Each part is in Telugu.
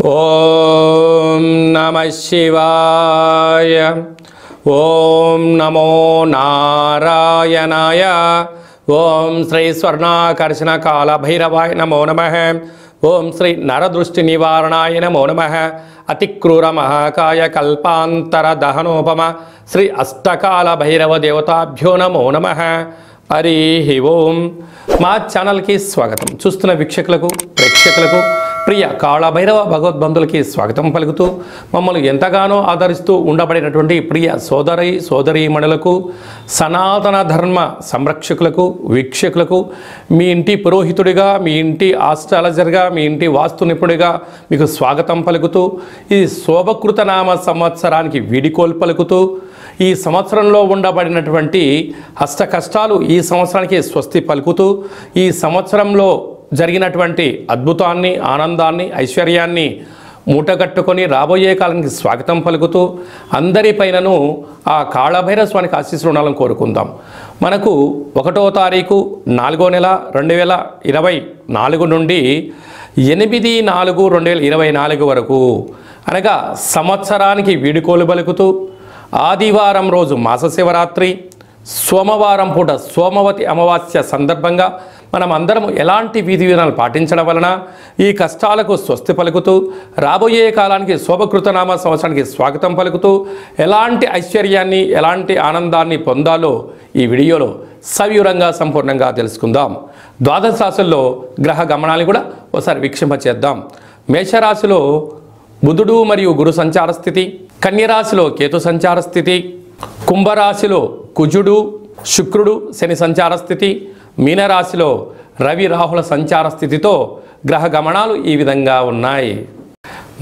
ఓం నమః శివాయ. ఓం నమో నారాయణాయ. ఓం శ్రీ స్వర్ణాకర్షణ కాల భైరవాయ నమో నమః. ఓం శ్రీ నరదృష్టి నివారణాయ నమో నమః. అతిక్రూర మహాకాయ కల్పాంతర దహనోపమ శ్రీ అష్టకాల భైరవ దేవతాభ్యో నమో నమః. హరి ఓం. మా ఛానల్కి స్వాగతం. చూస్తున్న వీక్షకులకు ప్రేక్షకులకు ప్రియ కాళభైరవ భగవద్బంధులకి స్వాగతం పలుకుతూ మమ్మల్ని ఎంతగానో ఆదరిస్తూ ఉండబడినటువంటి ప్రియ సోదరీమణులకు సనాతన ధర్మ సంరక్షకులకు వీక్షకులకు మీ ఇంటి పురోహితుడిగా, మీ ఇంటి ఆస్ట్రాలజర్గా, మీ ఇంటి వాస్తు నిపుణుడిగా మీకు స్వాగతం పలుకుతూ ఈ శోభకృత నామ సంవత్సరానికి వీడికోలు పలుకుతూ ఈ సంవత్సరంలో ఉండబడినటువంటి అష్ట కష్టాలు ఈ సంవత్సరానికి స్వస్తి పలుకుతూ ఈ సంవత్సరంలో జరిగినటువంటి అద్భుతాన్ని, ఆనందాన్ని, ఐశ్వర్యాన్ని మూటగట్టుకొని రాబోయే కాలానికి స్వాగతం పలుకుతూ అందరిపైనను ఆ కాళభైరవ స్వామికి ఆశీస్సులు ఉండాలని కోరుకుందాం. మనకు 1వ తారీఖు 4వ నెల 2024 నుండి 8/4/2024 వరకు అనగా సంవత్సరానికి వీడుకోలు పలుకుతూ ఆదివారం రోజు మాస శివరాత్రి, సోమవారం పూట సోమవతి అమావాస్య సందర్భంగా మనం అందరం ఎలాంటి విధి విధానాలు పాటించడం వలన ఈ కష్టాలకు స్వస్తి పలుకుతూ రాబోయే కాలానికి శోభకృతనామ సంవత్సరానికి స్వాగతం పలుకుతూ ఎలాంటి ఐశ్వర్యాన్ని, ఎలాంటి ఆనందాన్ని పొందాలో ఈ వీడియోలో సవివరంగా సంపూర్ణంగా తెలుసుకుందాం. ద్వాదశ రాశుల్లో గ్రహ గమనాన్ని కూడా ఒకసారి వీక్షింపచేద్దాం. మేషరాశిలో బుధుడు మరియు గురు సంచార స్థితి, కన్యరాశిలో కేతు సంచార స్థితి, కుంభరాశిలో కుజుడు శుక్రుడు శని సంచార స్థితి, మీనరాశిలో రవి రాహుల సంచార స్థితితో గ్రహ గమనాలు ఈ విధంగా ఉన్నాయి.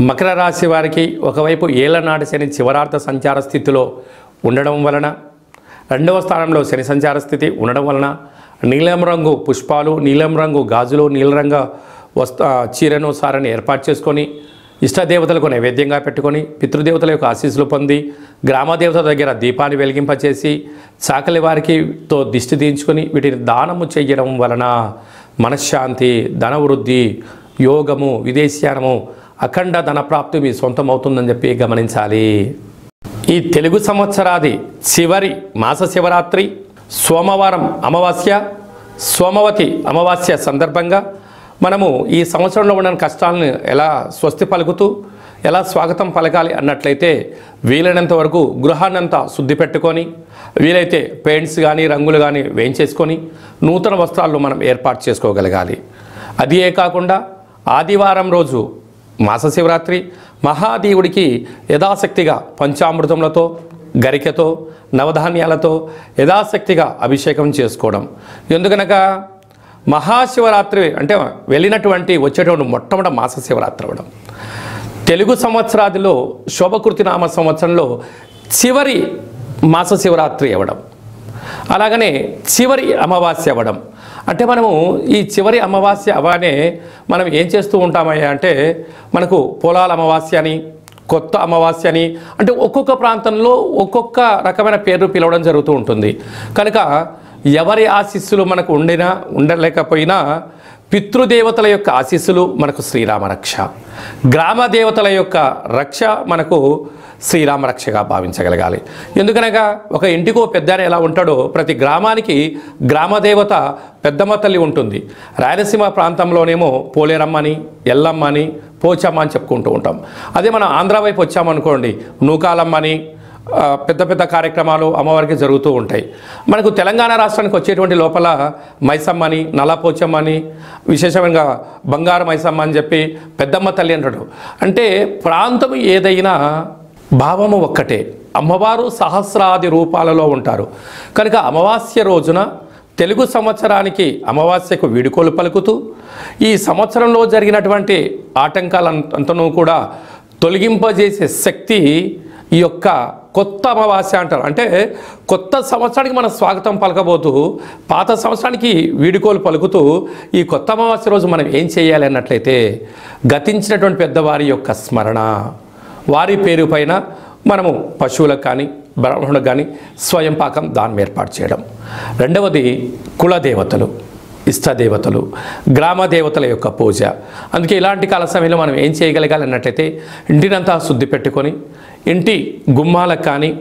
మకర రాశి వారికి ఒకవైపు ఏళ్లనాటి శని చివరార్థ సంచార స్థితిలో ఉండడం వలన, 2వ స్థానంలో శని సంచార స్థితి ఉండడం వలన నీలం రంగు పుష్పాలు, నీలం రంగు గాజులు, నీలరంగు చీరను సారని ఏర్పాటు చేసుకొని ఇష్టదేవతలకు నైవేద్యంగా పెట్టుకొని పితృదేవతల యొక్క ఆశీస్సులు పొంది గ్రామదేవత దగ్గర దీపాన్ని వెలిగింపచేసి చాకలి వారికితో దిష్టి తీయించుకొని వీటిని దానము చేయడం వలన మనశ్శాంతి, ధనవృద్ధి, యోగము, విదేశీయానము, అఖండ ధనప్రాప్తి మీ సొంతం అవుతుందని చెప్పి గమనించాలి. ఈ తెలుగు సంవత్సరాది చివరి మాస శివరాత్రి, సోమవారం అమావాస్య, సోమవతి అమావాస్య సందర్భంగా మనము ఈ సంవత్సరంలో ఉన్న కష్టాలను ఎలా స్వస్తి పలుకుతూ ఎలా స్వాగతం పలకాలి అన్నట్లయితే వీలైనంత వరకు గృహాన్నంతా శుద్ధి పెట్టుకొని వీలైతే పెయింట్స్ కానీ రంగులు కానీ వేయించేసుకొని నూతన వస్త్రాలను మనం ఏర్పాటు చేసుకోగలగాలి. అదే కాకుండా ఆదివారం రోజు మాస శివరాత్రి మహాదేవుడికి యథాశక్తిగా పంచామృతములతో, గరికతో, నవధాన్యాలతో యథాశక్తిగా అభిషేకం చేసుకోవడం. ఎందుకనగా మహాశివరాత్రి అంటే వచ్చేటువంటి మొట్టమొదటి మాస శివరాత్రి అవ్వడం, తెలుగు సంవత్సరాదిలో శోభకృతి నామ సంవత్సరంలో చివరి మాస శివరాత్రి అవ్వడం, అలాగనే చివరి అమావాస్య అవ్వడం. అంటే మనము ఈ చివరి అమావాస్య అవగానే మనం ఏం చేస్తూ ఉంటామయ్యా అంటే మనకు పొలాల అమావాస్య అని, కొత్త అమావాస్య అని, అంటే ఒక్కొక్క ప్రాంతంలో ఒక్కొక్క రకమైన పేర్లు పిలవడం జరుగుతూ ఉంటుంది. కనుక ఎవరి ఆశీస్సులు మనకు ఉండలేకపోయినా పితృదేవతల యొక్క ఆశీస్సులు మనకు శ్రీరామ రక్ష, గ్రామ దేవతల యొక్క రక్ష మనకు శ్రీరామ రక్షగా భావించగలగాలి. ఎందుకనగా ఒక ఇంటికో పెద్ద ఎలా ఉంటాడో ప్రతి గ్రామానికి గ్రామదేవత పెద్దమ్మ తల్లి ఉంటుంది. రాయలసీమ ప్రాంతంలోనేమో పోలేరమ్మని, ఎల్లమ్మని, పోచమ్మ అని చెప్పుకుంటూ ఉంటాం. అదే మనం ఆంధ్ర వైపు వచ్చామనుకోండి నూకాలమ్మని, పెద్ద పెద్ద కార్యక్రమాలు అమ్మవారికి జరుగుతూ ఉంటాయి. మనకు తెలంగాణ రాష్ట్రానికి వచ్చేటువంటి లోపల మైసమ్మని, నల్లపోచమ్మని, విశేషంగా బంగారు మైసమ్మ అని చెప్పి పెద్దమ్మ తల్లి అంటాడు. అంటే ప్రాంతం ఏదైనా భావము ఒక్కటే, అమ్మవారు సహస్రాది రూపాలలో ఉంటారు. కనుక అమావాస్య రోజున తెలుగు సంవత్సరానికి అమావాస్యకు వీడుకోలు పలుకుతూ ఈ సంవత్సరంలో జరిగినటువంటి ఆటంకాలంతనూ కూడా తొలగింపజేసే శక్తి ఈ యొక్క కొత్త అమావాస్య అంటారు. అంటే కొత్త సంవత్సరానికి మనం స్వాగతం పలకబోతూ పాత సంవత్సరానికి వీడుకోలు పలుకుతూ ఈ కొత్త అమావాస్య రోజు మనం ఏం చేయాలి అన్నట్లయితే గతించినటువంటి పెద్దవారి యొక్క స్మరణ, వారి పేరు పైన మనము పశువులకు కానీ బ్రాహ్మణులకు కానీ స్వయం పాకం దానం ఏర్పాటు చేయడం. రెండవది కులదేవతలు. ఇష్టదేవతలు, గ్రామ దేవతల యొక్క పూజ. అందుకే ఇలాంటి కాల సమయంలో మనం ఏం చేయగలగాలి అన్నట్లయితే ఇంటినంతా శుద్ధి పెట్టుకొని ఇంటి గుమ్మాలకు కానీ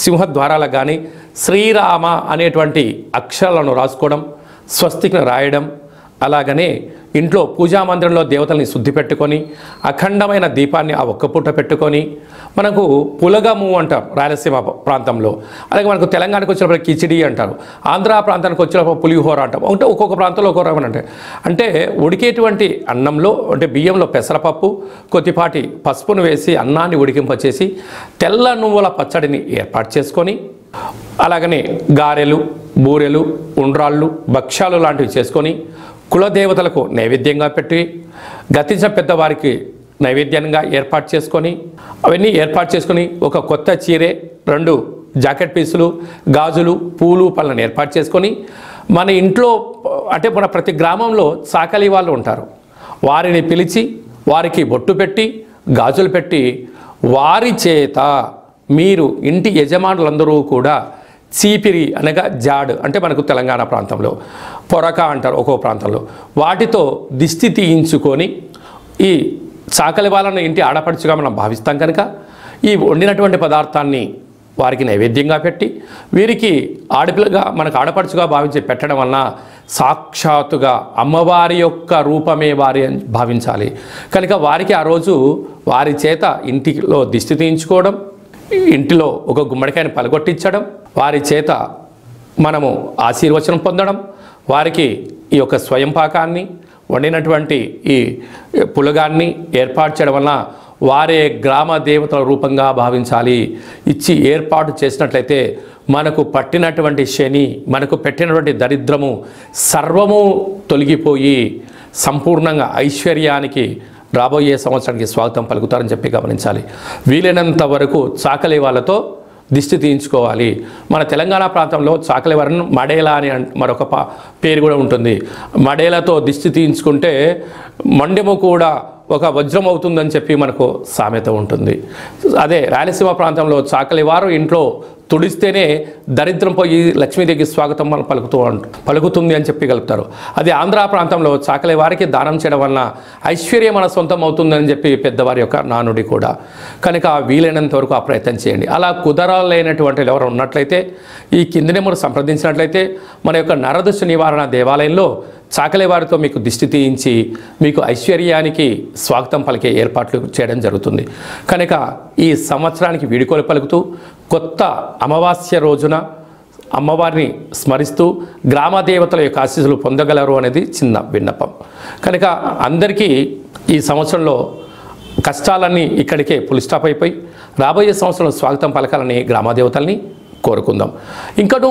సింహద్వారాలకు కానీ శ్రీరామ అనేటువంటి అక్షరాలను రాసుకోవడం, స్వస్తికి రాయడం, అలాగనే ఇంట్లో పూజా మందిరంలో దేవతల్ని శుద్ధి పెట్టుకొని అఖండమైన దీపాన్ని ఆ ఒక్క పూట పెట్టుకొని, మనకు పులగము అంటారు రాయలసీమ ప్రాంతంలో, అలాగే మనకు తెలంగాణకు వచ్చినప్పుడు కిచిడి అంటారు, ఆంధ్ర ప్రాంతానికి వచ్చినప్పుడు పులిహోర అంటాం. అంటే ఒక్కొక్క ప్రాంతంలో ఒక్కొక్క రకం అంటే ఉడికేటువంటి అన్నంలో అంటే బియ్యంలో పెసరపప్పు కొద్దిపాటి పసుపును వేసి అన్నాన్ని ఉడికింపచేసి తెల్ల నువ్వుల పచ్చడిని ఏర్పాటు చేసుకొని, అలాగనే గారెలు, బూరెలు, ఉండ్రాళ్ళు, భక్ష్యాలు లాంటివి చేసుకొని కులదేవతలకు నైవేద్యంగా పెట్టి గతించిన పెద్దవారికి నైవేద్యంగా ఏర్పాటు చేసుకొని, అవన్నీ ఏర్పాటు చేసుకొని ఒక కొత్త చీరే, 2 జాకెట్ పీసులు, గాజులు, పూలు, పళ్ళను ఏర్పాటు చేసుకొని మన ఇంట్లో అంటే మన ప్రతి గ్రామంలో చాకలి వాళ్ళు ఉంటారు, వారిని పిలిచి వారికి బొట్టు పెట్టి గాజులు పెట్టి వారి చేత మీరు ఇంటి యజమానులందరూ కూడా చీపిరి అనగా జాడు అంటే మనకు తెలంగాణ ప్రాంతంలో పొరక అంటారు ఒక్కో ప్రాంతంలో, వాటితో దిష్టి తీయించుకొని ఈ చాకలి వాళ్ళను ఇంటి ఆడపడుచుగా మనం భావిస్తాం కనుక ఈ వండినటువంటి పదార్థాన్ని వారికి నైవేద్యంగా పెట్టి వీరికి ఆడపిల్లగా మనకు ఆడపడుచుగా భావించి పెట్టడం వలన సాక్షాత్తుగా అమ్మవారి యొక్క రూపమే వారి అని భావించాలి కనుక వారికి ఆ రోజు వారి చేత ఇంటిలో దిష్టి తీయించుకోవడం, ఇంటిలో ఒక గుమ్మడికాయని పలగొట్టించడం, వారి చేత మనము ఆశీర్వచనం పొందడం, వారికి ఈ యొక్క స్వయం పాకాన్ని వండినటువంటి ఈ పులగాన్ని ఏర్పాటు చేయడం వలన వారే గ్రామ దేవతల రూపంగా భావించాలి. ఇచ్చి ఏర్పాటు చేసినట్లయితే మనకు పట్టినటువంటి శని, మనకు పెట్టినటువంటి దరిద్రము సర్వము తొలగిపోయి సంపూర్ణంగా ఐశ్వర్యానికి రాబోయే సంవత్సరానికి స్వాగతం పలుకుతారని చెప్పి గమనించాలి. వీలైనంత వరకు చాకలి వాళ్ళతో దిష్టి తీయించుకోవాలి. మన తెలంగాణ ప్రాంతంలో చాకలి వారిని మడేలా అని మరొక పేరు కూడా ఉంటుంది. మడేలతో దిష్టి తీయించుకుంటే మండెము కూడా ఒక వజ్రం అవుతుందని చెప్పి మనకు సామెత ఉంటుంది. అదే రాయలసీమ ప్రాంతంలో చాకలి వారు ఇంట్లో తుడిస్తేనే దరిద్రం పోయి లక్ష్మీదేవికి స్వాగతం మనం పలుకుతుంది అని చెప్పి గలుపుతారు. అది ఆంధ్ర ప్రాంతంలో చాకలి వారికి దానం చేయడం వలన ఐశ్వర్యం మన సొంతం అవుతుందని చెప్పి పెద్దవారి యొక్క నానుడి కూడా. కనుక వీలైనంత వరకు ఆ ప్రయత్నం చేయండి. అలా కుదరలేనటువంటి ఎవరు ఉన్నట్లయితే ఈ కింది నెంబర్ సంప్రదించినట్లయితే మన యొక్క నరదృష్టి నివారణ దేవాలయంలో చాకలి వారితో మీకు దిష్టి తీయించి మీకు ఐశ్వర్యానికి స్వాగతం పలికే ఏర్పాట్లు చేయడం జరుగుతుంది. కనుక ఈ సంవత్సరానికి వీడుకోలు పలుకుతూ కొత్త అమావాస్య రోజున అమ్మవారిని స్మరిస్తూ గ్రామ దేవతల యొక్క ఆశీస్సులు పొందగలరు అనేది చిన్న విన్నపం. కనుక అందరికీ ఈ సంవత్సరంలో కష్టాలన్నీ ఇక్కడికే పులి స్టాప్ అయిపోయి రాబోయే సంవత్సరంలో స్వాగతం పలకాలని గ్రామదేవతల్ని కోరుకుందాం. ఇంకను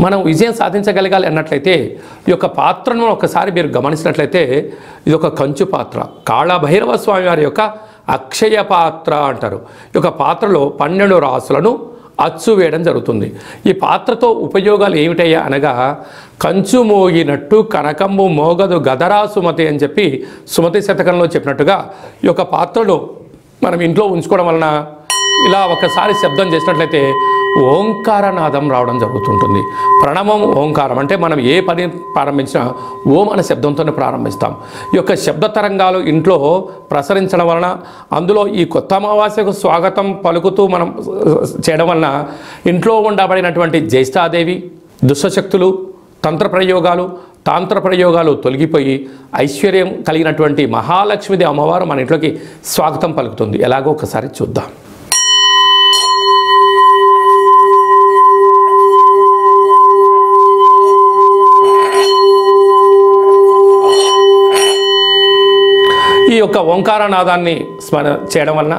మనం విజయం సాధించగలగాలి అన్నట్లయితే ఈ యొక్క పాత్రను ఒకసారి మీరు గమనించినట్లయితే ఇది ఒక కంచు పాత్ర, కాళభైరవ స్వామి వారి యొక్క అక్షయ పాత్ర అంటారు. ఈ యొక్క పాత్రలో 12 రాసులను అచ్చు వేయడం జరుగుతుంది. ఈ పాత్రతో ఉపయోగాలు ఏమిటయ్యా అనగా కంచు మోగినట్టు కనకంబు మోగదు గదరా సుమతి అని చెప్పి సుమతి శతకంలో చెప్పినట్టుగా ఈ యొక్క పాత్రను మనం ఇంట్లో ఉంచుకోవడం వలన ఇలా ఒకసారి శబ్దం చేసినట్లయితే ఓంకారనాదం రావడం జరుగుతుంటుంది. ప్రణవం ఓంకారం అంటే మనం ఏ పని ప్రారంభించినా ఓం అనే శబ్దంతోనే ప్రారంభిస్తాం. ఈ యొక్క శబ్ద తరంగాలు ఇంట్లో ప్రసరించడం వలన అందులో ఈ కొత్త అమావాస్యకు స్వాగతం పలుకుతూ మనం చేయడం వలన ఇంట్లో ఉండబడినటువంటి జ్యేష్ఠాదేవి, దుష్టశక్తులు, తాంత్ర ప్రయోగాలు తొలగిపోయి ఐశ్వర్యం కలిగినటువంటి మహాలక్ష్మిదేవి అమ్మవారు మన ఇంట్లోకి స్వాగతం పలుకుతుంది. ఎలాగో ఒకసారి చూద్దాం. ఈ యొక్క ఓంకారనాదాన్ని స్మరణ చేయడం వలన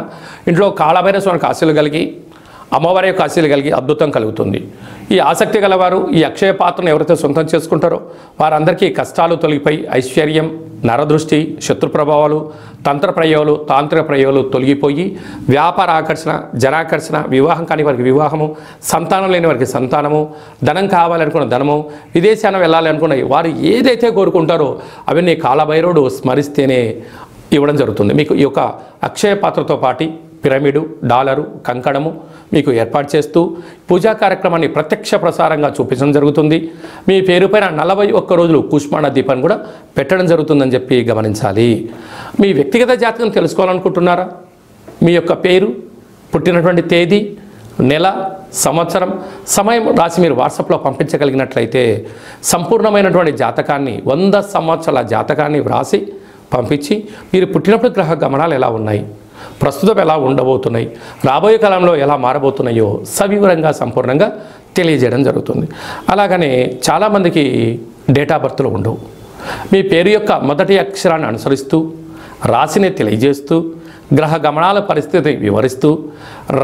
ఇంట్లో కాళభైరవ స్వామికి ఆశీలు కలిగి అమ్మవారి యొక్క ఆశీలు కలిగి అద్భుతం కలుగుతుంది. ఈ ఆసక్తి గలవారు ఈ అక్షయ పాత్రను ఎవరైతే సొంతం చేసుకుంటారో వారందరికీ కష్టాలు తొలగిపోయి ఐశ్వర్యం, నరదృష్టి, శత్రు ప్రభావాలు, తాంత్రిక ప్రయోగాలు తొలగిపోయి వ్యాపార ఆకర్షణ, జనాకర్షణ, వివాహం కాని వారికి వివాహము, సంతానం లేని వారికి సంతానము, ధనం కావాలనుకున్న ధనము, విదేశాన్ని వెళ్ళాలి అనుకున్న వారు ఏదైతే కోరుకుంటారో అవన్నీ కాళభైరవుడు స్మరిస్తేనే ఇవ్వడం జరుగుతుంది. మీకు ఈ యొక్క అక్షయ పాత్రతో పాటు పిరమిడు, డాలరు, కంకణము మీకు ఏర్పాటు చేస్తూ పూజా కార్యక్రమాన్ని ప్రత్యక్ష ప్రసారంగా చూపించడం జరుగుతుంది. మీ పేరు పైన 41 రోజులు కూష్మాండ దీపాన్ని కూడా పెట్టడం జరుగుతుందని చెప్పి గమనించాలి. మీ వ్యక్తిగత జాతకం తెలుసుకోవాలనుకుంటున్నారా? మీ యొక్క పేరు, పుట్టినటువంటి తేదీ, నెల, సంవత్సరం, సమయం రాసి మీరు వాట్సాప్లో పంపించగలిగినట్లయితే సంపూర్ణమైనటువంటి జాతకాన్ని 100 సంవత్సరాల జాతకాన్ని వ్రాసి పంపించి మీరు పుట్టినప్పుడు గ్రహ గమనాలు ఎలా ఉన్నాయి, ప్రస్తుతం ఎలా ఉండబోతున్నాయి, రాబోయే కాలంలో ఎలా మారబోతున్నాయో సవివరంగా సంపూర్ణంగా తెలియజేయడం జరుగుతుంది. అలాగనే చాలామందికి డేట్ ఆఫ్ బర్త్లు ఉండవు. మీ పేరు యొక్క మొదటి అక్షరాన్ని అనుసరిస్తూ రాశిని తెలియజేస్తూ గ్రహ గమనాల పరిస్థితి వివరిస్తూ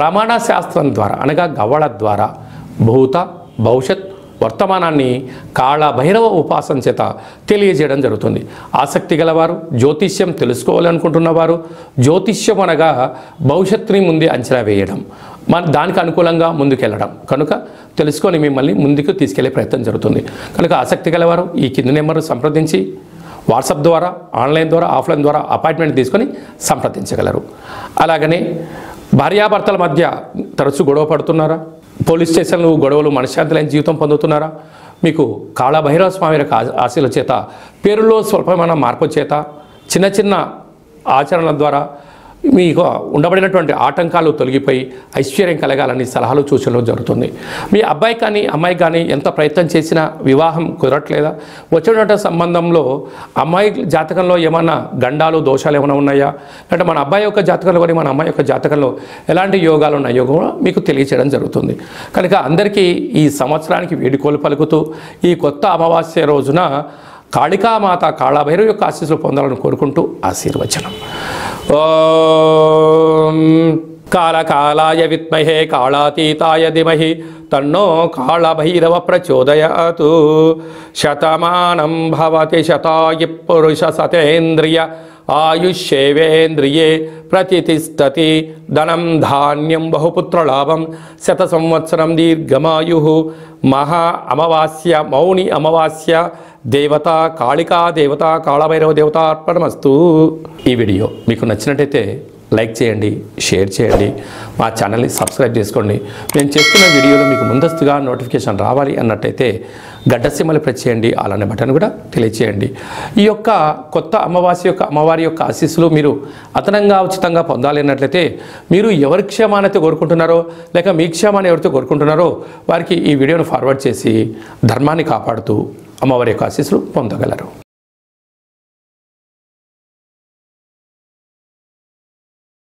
రమణ శాస్త్రం ద్వారా అనగా గవ్వళ ద్వారా భూత, భవిష్యత్, వర్తమానాన్ని కాళభైరవ ఉపాసన చేత తెలియజేయడం జరుగుతుంది. ఆసక్తి గలవారు, జ్యోతిష్యం తెలుసుకోవాలనుకుంటున్నవారు, జ్యోతిష్యం అనగా భవిష్యత్తుని ముందే అంచనా వేయడం, దానికి అనుకూలంగా ముందుకెళ్ళడం కనుక తెలుసుకొని మిమ్మల్ని ముందుకు తీసుకెళ్లే ప్రయత్నం జరుగుతుంది. కనుక ఆసక్తి గలవారు ఈ కింది నెంబర్ సంప్రదించి వాట్సాప్ ద్వారా, ఆన్లైన్ ద్వారా, ఆఫ్లైన్ ద్వారా అపాయింట్మెంట్ తీసుకొని సంప్రదించగలరు. అలాగనే భార్యాభర్తల మధ్య తరచూ గొడవ పడుతున్నారా? పోలీస్ స్టేషన్లు గొడవలు మనశ్శాంతి లేని జీవితం పొందుతున్నారా? మీకు కాళభైరవ స్వామి యొక్క ఆశీల చేత పేరులో స్వల్పమైన మార్పు చేత చిన్న చిన్న ఆచరణల ద్వారా మీకు ఉండబడినటువంటి ఆటంకాలు తొలగిపోయి ఐశ్వర్యం కలగాలని సలహాలు సూచనలు జరుగుతుంది. మీ అబ్బాయి కానీ అమ్మాయి కానీ ఎంత ప్రయత్నం చేసినా వివాహం కుదరట్లేదా? వచ్చినటువంటి సంబంధంలో అమ్మాయి జాతకంలో ఏమన్నా గండాలు, దోషాలు ఏమైనా ఉన్నాయా? అంటే మన అబ్బాయి యొక్క జాతకంలో కానీ మన అమ్మాయి యొక్క జాతకంలో ఎలాంటి యోగాలు ఉన్నాయో కూడా మీకు తెలియచేయడం జరుగుతుంది. కనుక అందరికీ ఈ సంవత్సరానికి వేడుకోలు పలుకుతూ ఈ కొత్త అమావాస్య రోజున కాళికామాత కాళభైరవ యొక్క ఆశీస్సులు పొందాలని కోరుకుంటూ ఆశీర్వచనం. ఓం కాళకాలాయ విద్మహే కాళాతీతాయ ధీమహి తన్నో కాళభైరవ ప్రచోదయాతు. శతమానం భవతి శతాయు పురుష సతేంద్రియ ఆయుష్యేవేంద్రియే ప్రతిష్టతి. ధనం ధాన్యం బహుపుత్రలాభం. 100 సంవత్సరం దీర్ఘమాయు. మహా అమావాస్య, మౌని అమావాస్య, దేవత కాళికా దేవత, కాళభైరవ దేవత అర్పణమస్తు. ఈ వీడియో మీకు నచ్చినట్టయితే లైక్ చేయండి, షేర్ చేయండి, మా ఛానల్ని సబ్స్క్రైబ్ చేసుకోండి. నేను చేస్తున్న వీడియోలో మీకు ముందస్తుగా నోటిఫికేషన్ రావాలి అన్నట్టయితే గడ్డ సింబల్ ప్రెస్ చేయండి, అలానే బటన్ కూడా తెలియచేయండి. ఈ యొక్క కొత్త అమ్మవారి యొక్క ఆశీస్సులు మీరు అదనంగా ఉచితంగా పొందాలి అన్నట్లయితే మీరు ఎవరి క్షేమానైతే కోరుకుంటున్నారో లేక మీ క్షేమాన్ని ఎవరితో కోరుకుంటున్నారో వారికి ఈ వీడియోను ఫార్వర్డ్ చేసి ధర్మాన్ని కాపాడుతూ అమ్మవారి యొక్క ఆశీస్సులు పొందగలరు.